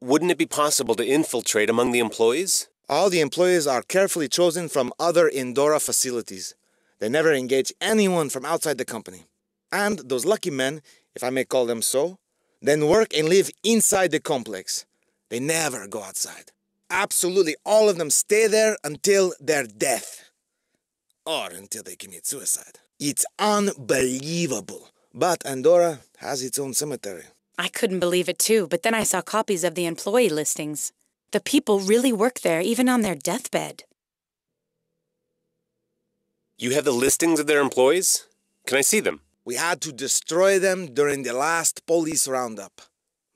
Wouldn't it be possible to infiltrate among the employees? All the employees are carefully chosen from other Indora facilities. They never engage anyone from outside the company. And those lucky men, if I may call them so, then work and live inside the complex. They never go outside. Absolutely all of them stay there until their death. Or until they commit suicide. It's unbelievable. But Andorra has its own cemetery. I couldn't believe it too, but then I saw copies of the employee listings. The people really work there, even on their deathbed. You have the listings of their employees? Can I see them? We had to destroy them during the last police roundup.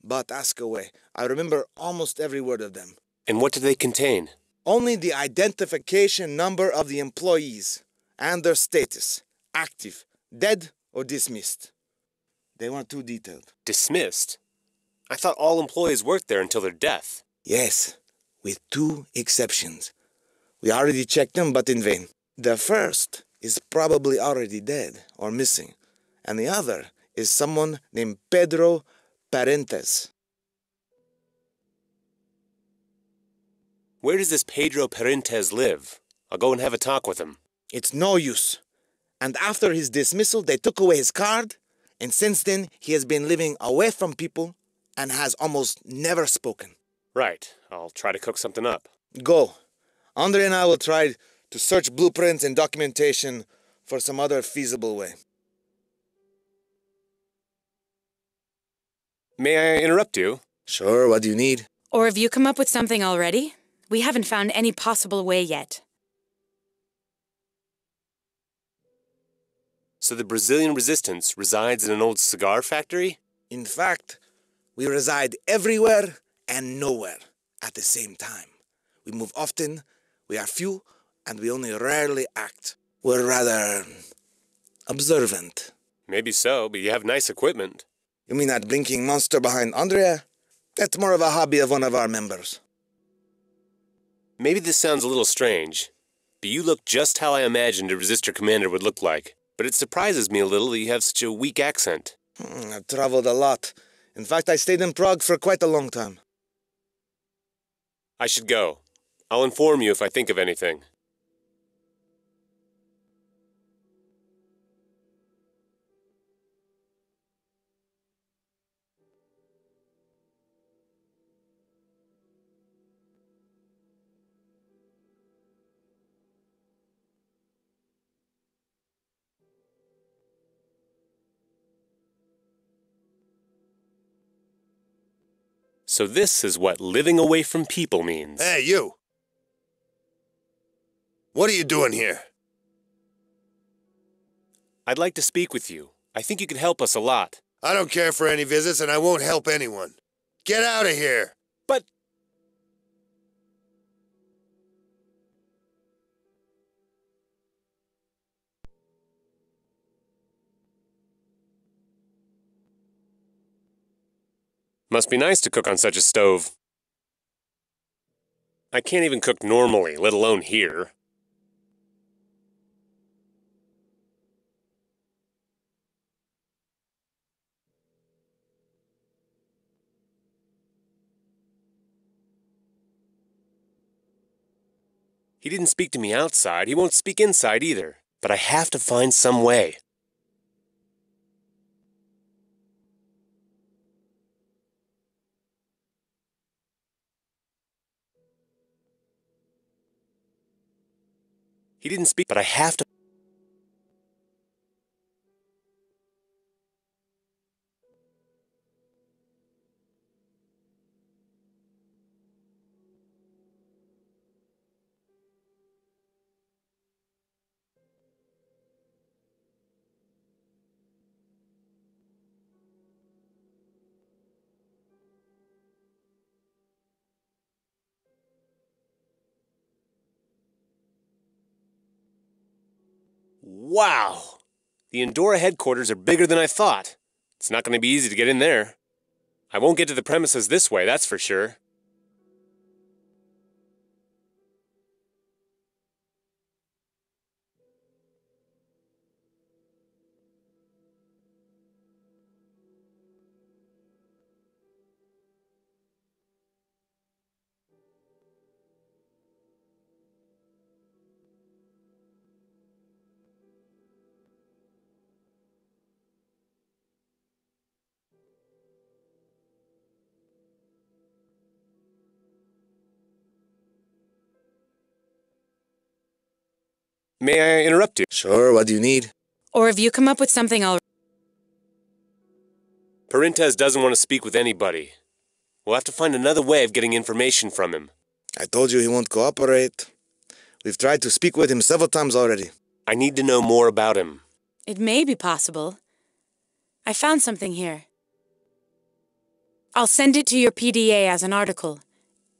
But ask away. I remember almost every word of them. And what do they contain? Only the identification number of the employees and their status. Active, dead, or dismissed. They weren't too detailed. Dismissed? I thought all employees worked there until their death. Yes, with 2 exceptions. We already checked them, but in vain. The first is probably already dead or missing, and the other is someone named Pedro Parentes. Where does this Pedro Parentes live? I'll go and have a talk with him. It's no use. And after his dismissal, they took away his card, and since then, he has been living away from people and has almost never spoken. Right. I'll try to cook something up. Go. Andre and I will try to search blueprints and documentation for some other feasible way. May I interrupt you? Sure, what do you need? Or have you come up with something already? We haven't found any possible way yet. So the Brazilian resistance resides in an old cigar factory? In fact, we reside everywhere and nowhere at the same time. We move often, we are few, and we only rarely act. We're rather observant. Maybe so, but you have nice equipment. You mean that blinking monster behind Andrea? That's more of a hobby of one of our members. Maybe this sounds a little strange, but you look just how I imagined a resistor commander would look like. But it surprises me a little that you have such a weak accent. I've traveled a lot. In fact, I stayed in Prague for quite a long time. I should go. I'll inform you if I think of anything. So this is what living away from people means. Hey, you! What are you doing here? I'd like to speak with you. I think you could help us a lot. I don't care for any visits, and I won't help anyone. Get out of here! But... Must be nice to cook on such a stove. I can't even cook normally, let alone here. He didn't speak to me outside, he won't speak inside either. But I have to find some way. He didn't speak, but I have to... Wow! The Andorra headquarters are bigger than I thought. It's not going to be easy to get in there. I won't get to the premises this way, that's for sure. May I interrupt you? Sure, what do you need? Or have you come up with something Parentes doesn't want to speak with anybody. We'll have to find another way of getting information from him. I told you he won't cooperate. We've tried to speak with him several times already. I need to know more about him. It may be possible. I found something here. I'll send it to your PDA as an article.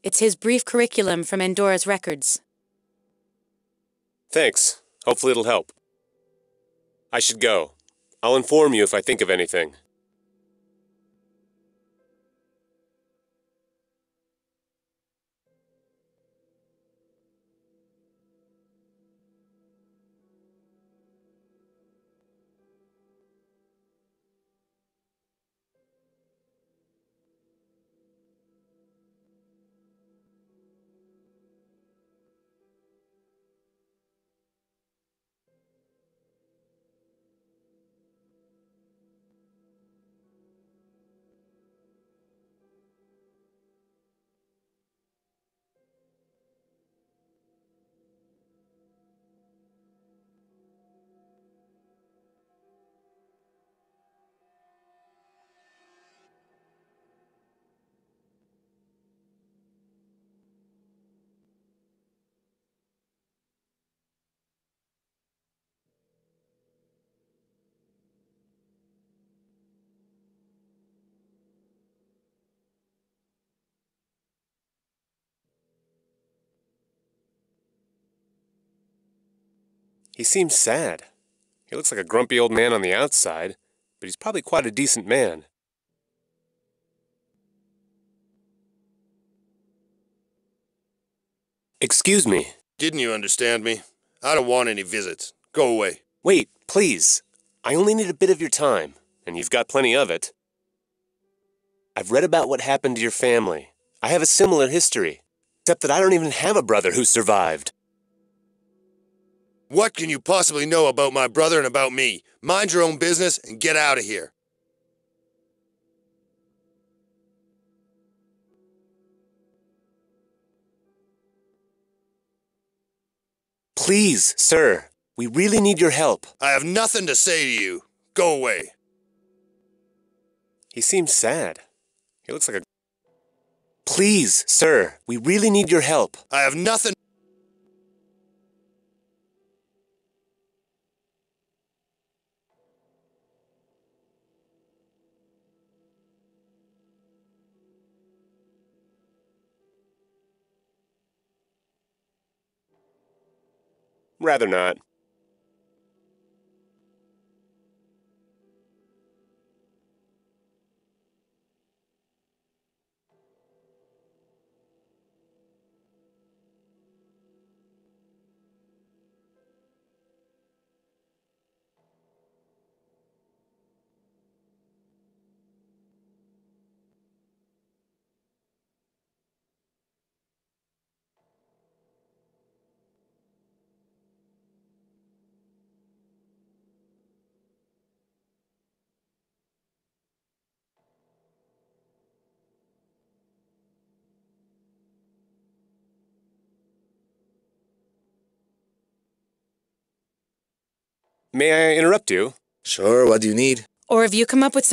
It's his brief curriculum from Andora's records. Thanks. Hopefully it'll help. I should go. I'll inform you if I think of anything. He seems sad. He looks like a grumpy old man on the outside, but he's probably quite a decent man. Excuse me. Didn't you understand me? I don't want any visits. Go away. Wait, please. I only need a bit of your time, and you've got plenty of it. I've read about what happened to your family. I have a similar history, except that I don't even have a brother who survived. What can you possibly know about my brother and about me? Mind your own business and get out of here. Please, sir. We really need your help. I have nothing to say to you. Go away. He seems sad. He looks like a... Please, sir. We really need your help. I have nothing... Rather not. May I interrupt you? Sure, what do you need? Or have you come up with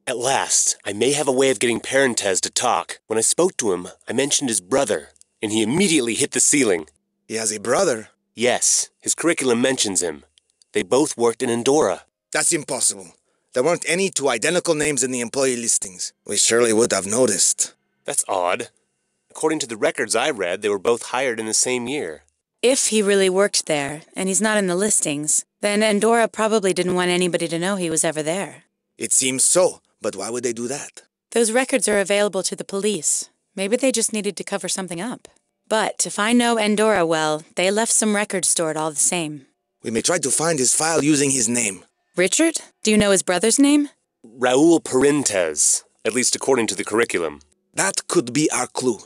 At last, I may have a way of getting Parentes to talk. When I spoke to him, I mentioned his brother, and he immediately hit the ceiling. He has a brother. Yes, his curriculum mentions him. They both worked in Andorra. That's impossible. There weren't any two identical names in the employee listings. We surely would have noticed. That's odd. According to the records I read, they were both hired in the same year. If he really worked there, and he's not in the listings, then Andorra probably didn't want anybody to know he was ever there. It seems so, but why would they do that? Those records are available to the police. Maybe they just needed to cover something up. But if I know Andorra well, they left some records stored all the same. We may try to find his file using his name. Richard? Do you know his brother's name? Raul Parentes, at least according to the curriculum. That could be our clue.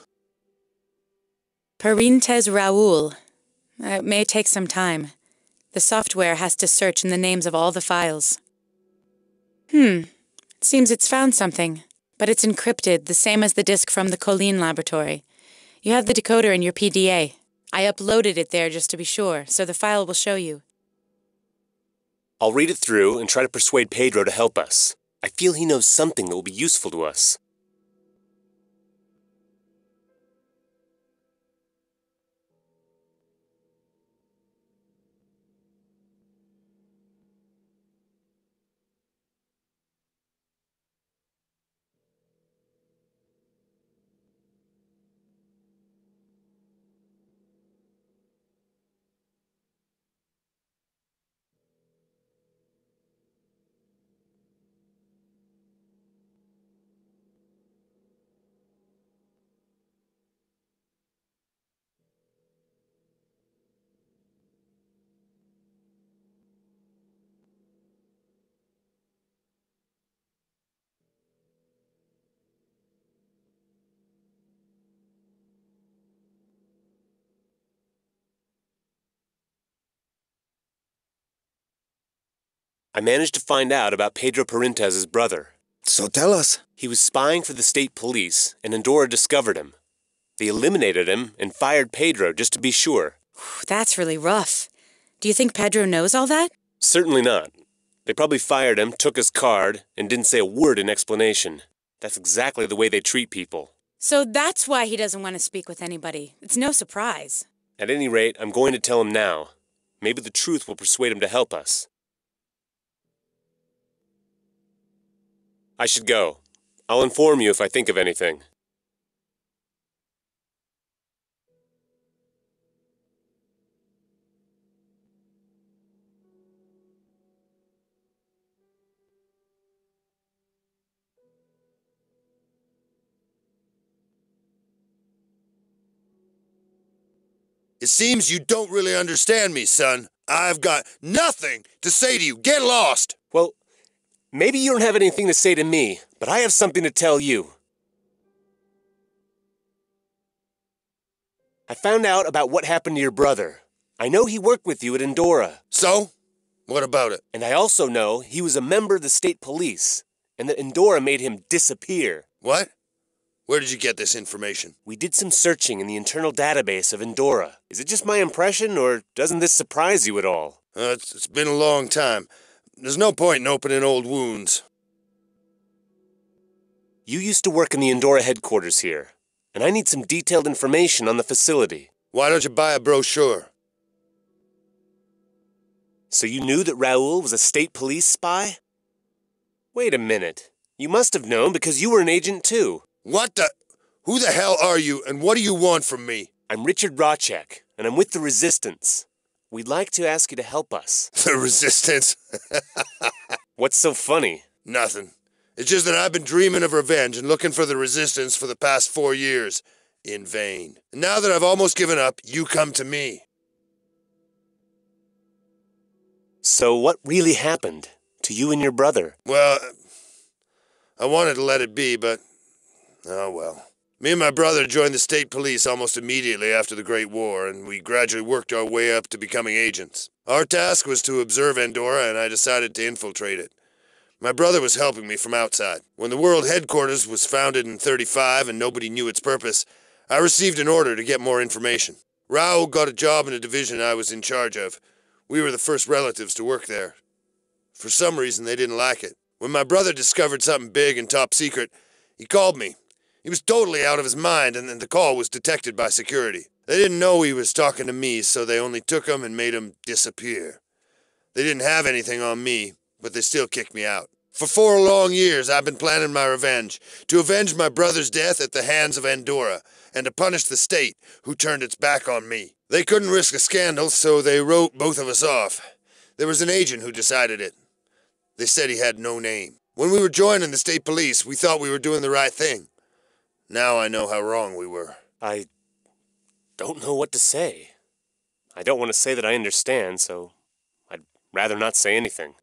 Parentes Raul. It may take some time. The software has to search in the names of all the files. It seems it's found something, but it's encrypted, the same as the disk from the Colleen laboratory. You have the decoder in your PDA. I uploaded it there just to be sure, so the file will show you. I'll read it through and try to persuade Pedro to help us. I feel he knows something that will be useful to us. I managed to find out about Pedro Parentes's brother. So tell us. He was spying for the state police, and Andorra discovered him. They eliminated him and fired Pedro just to be sure. That's really rough. Do you think Pedro knows all that? Certainly not. They probably fired him, took his card, and didn't say a word in explanation. That's exactly the way they treat people. So that's why he doesn't want to speak with anybody. It's no surprise. At any rate, I'm going to tell him now. Maybe the truth will persuade him to help us. I should go. I'll inform you if I think of anything. It seems you don't really understand me, son. I've got nothing to say to you. Get lost! Well, maybe you don't have anything to say to me, but I have something to tell you. I found out about what happened to your brother. I know he worked with you at Andorra. So? What about it? And I also know he was a member of the state police, and that Andorra made him disappear. What? Where did you get this information? We did some searching in the internal database of Andorra. Is it just my impression, or doesn't this surprise you at all? It's been a long time. There's no point in opening old wounds. You used to work in the Andorra headquarters here, and I need some detailed information on the facility. Why don't you buy a brochure? So you knew that Raul was a state police spy? Wait a minute. You must have known because you were an agent too. What the... Who the hell are you, and what do you want from me? I'm Richard Rocek, and I'm with the Resistance. We'd like to ask you to help us. The Resistance? What's so funny? Nothing. It's just that I've been dreaming of revenge and looking for the Resistance for the past 4 years. In vain. And now that I've almost given up, you come to me. So what really happened to you and your brother? Well, I wanted to let it be, but... oh well. Me and my brother joined the state police almost immediately after the Great War, and we gradually worked our way up to becoming agents. Our task was to observe Andorra, and I decided to infiltrate it. My brother was helping me from outside. When the World Headquarters was founded in '35 and nobody knew its purpose, I received an order to get more information. Raul got a job in a division I was in charge of. We were the first relatives to work there. For some reason, they didn't like it. When my brother discovered something big and top secret, he called me. He was totally out of his mind, and the call was detected by security. They didn't know he was talking to me, so they only took him and made him disappear. They didn't have anything on me, but they still kicked me out. For 4 long years, I've been planning my revenge, to avenge my brother's death at the hands of Andorra, and to punish the state, who turned its back on me. They couldn't risk a scandal, so they wrote both of us off. There was an agent who decided it. They said he had no name. When we were joining the state police, we thought we were doing the right thing. Now I know how wrong we were. I don't know what to say. I don't want to say that I understand, so I'd rather not say anything.